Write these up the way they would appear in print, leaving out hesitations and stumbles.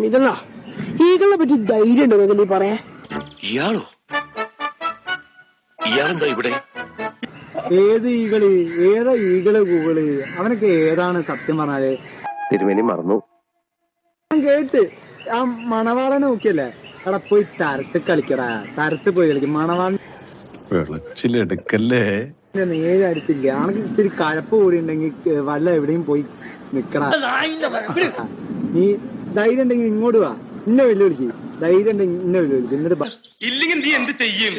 ഇതെന്നാ ഈകളെ പറ്റി ധൈര്യം ഉണ്ടോ നീ പറയാ? ഇയാളോ? ഇയാളെന്താ ഇവിടെ? ഏത് ഈകള്? ഏതാ ഈകള് ഗൂഗിള്? അവനൊക്കെ ഏതാണ് സത്യം പറഞ്ഞാല്? തിരുമേനി മറന്നു. ഞാൻ കേട്ട് ആ മണവാളനെ നോക്കിയല്ലേ? എടാ പോയി തരത്ത് കളിക്കടാ, തരത്ത് പോയി കളിക്കും. മണവാളൻ വെള്ളച്ചിലെടുക്കല്ലേ? നേരെ അടുത്തില്ല. ആണെങ്കിൽ ഇത്തിരി കഴപ്പ് കൂടി ഉണ്ടെങ്കിൽ വല്ല എവിടെയും പോയി നിക്കടാ. നീ ധൈര്യം ഉണ്ടെങ്കിൽ ഇങ്ങോട്ട് വാ, ഇന്നെ വെല്ലുവിളിക്ക്. ധൈര്യം ഉണ്ടെങ്കിൽ ഇന്നെ വെല്ലുവിളിക്ക്. എന്നിട്ട് ഇല്ലെങ്കിൽ നീ എന്ത് ചെയ്യും?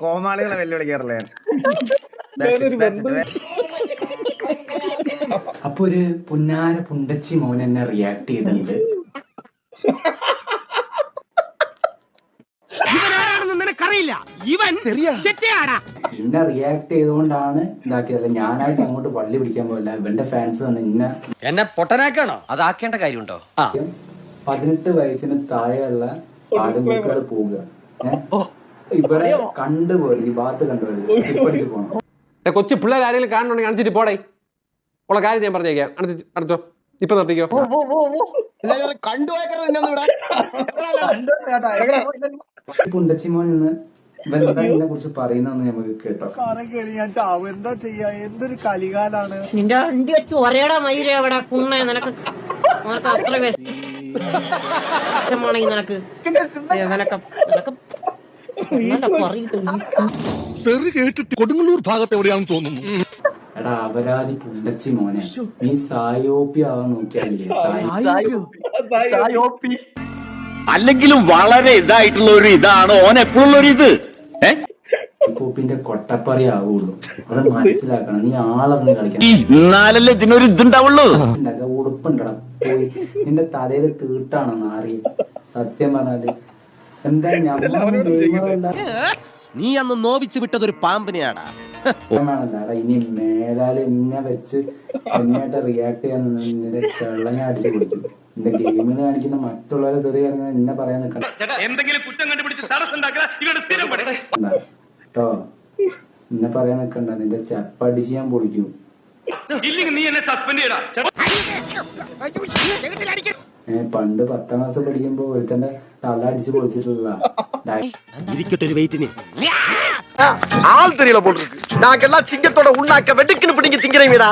കോമാളികളെ വെല്ലുവിളിക്കാറില്ലേ? അപ്പൊ ഒരു പുന്നാര പുണ്ടച്ചി മോൻ എന്നെ റിയാക്ട് ചെയ്തിട്ടുണ്ട്. ഇന്നെ റിയാക്ട് ചെയ്തുകൊണ്ടാണ് ഇതാക്കിയതല്ല. ഞാനായിട്ട് അങ്ങോട്ട് വള്ളി പിടിക്കാൻ പോയില്ല. ഇവന്റെ ഫാൻസ് വന്ന് എന്നെ പൊട്ടനാക്കാണോ? അതാക്കേണ്ട കാര്യമുണ്ടോ? 18 വയസ്സിന് താഴെയുള്ള ആടുമക്കള് പോവുക. ഇവരെ കണ്ടുപോയി, ഈ ഭാഗത്ത് കണ്ടുപോയി ഇപ്പടിച്ച് പോണം. കൊച്ചു പിള്ളേർ ആരെങ്കിലും കാണുന്നുണ്ടെങ്കിൽ അണിച്ചിട്ട് പോടേ. ഉള്ള കാര്യം ഞാൻ പറഞ്ഞേക്കാം. അടച്ചോ, ഇപ്പൊ നിർത്തിക്കോ. പുണ്ടച്ചിമോൻ നിന്ന് ഇവരെന്താ ഇതിനെ കുറിച്ച് പറയുന്നതെന്ന് നമുക്ക് കേട്ടോ. ഞാൻ ചാവും. എന്താ ചെയ്യാ? എന്തൊരു കലികാലാണ്. നിന്റെ വണ്ടി വെച്ച് ഒരേടാ മയിലേ അവിടെ പുണ്ണേ. നിനക്ക് അത്ര വിഷമാണെങ്കിൽ നിനക്ക് കൊടുങ്ങല്ലൂർ ഭാഗത്ത് എവിടെയാണെന്ന് തോന്നുന്നു. എടാ അപരാധി പുണ്ടച്ചി മോനെ, നീ സായോപ്പി ആവാൻ നോക്കിയാലേ. അല്ലെങ്കിലും വളരെ ഇതായിട്ടുള്ള ഒരു ഇതാണ് ഓൻ എപ്പോഴുള്ള ഒരു ഇത്. പോപ്പിന്റെ കൊട്ടപ്പറി ആവുള്ളൂ. അത് മനസ്സിലാക്കണം. നീ ആളറിഞ്ഞ് കളിക്കണം. എന്നാലല്ലേ ഇതിനൊരു ഇതുണ്ടാവുള്ളൂ. ഉടുപ്പുണ്ടടാ പോയി. നിന്റെ തലയിൽ തീട്ടാണോ നാറി? സത്യം പറഞ്ഞാല് എന്താ നീ അന്ന് നോവിച്ച് വിട്ടതൊരു പാമ്പിനെയാടാ. ഇനി മേലാല് എന്നെ വെച്ച് എന്നായിട്ട് റിയാക്ട് ചെയ്യാൻ നിന്റെ ചെള്ളനെ അടിച്ചു കൊടുക്കും. നിന്റെ ഗെയിമിന് കാണിക്കുന്ന മറ്റുള്ളവരെ തെറി ഇറങ്ങാൻ എന്നെ പറയാൻ നിൽക്കണം കേട്ടോ. എന്നെ പറയാൻ നിൽക്കണ്ട. നിന്റെ ചെപ്പടിച്ച് ഞാൻ പൊളിക്കും. പണ്ട് 10ാം ക്ലാസ് പഠിക്കുമ്പോ ഒരുത്തന്റെ തല അടിച്ച് പൊളിച്ചിട്ടുള്ള ഇരിക്കട്ടെ ഒരു വെയിറ്റിന്. ஆள் தெரியல போல் இருக்கு. நாங்கெல்லாம் சிங்கத்தோட உண்ணாக்க வெட்டுக்குன்னு பிடிங்க திங்கிறீங்கடா.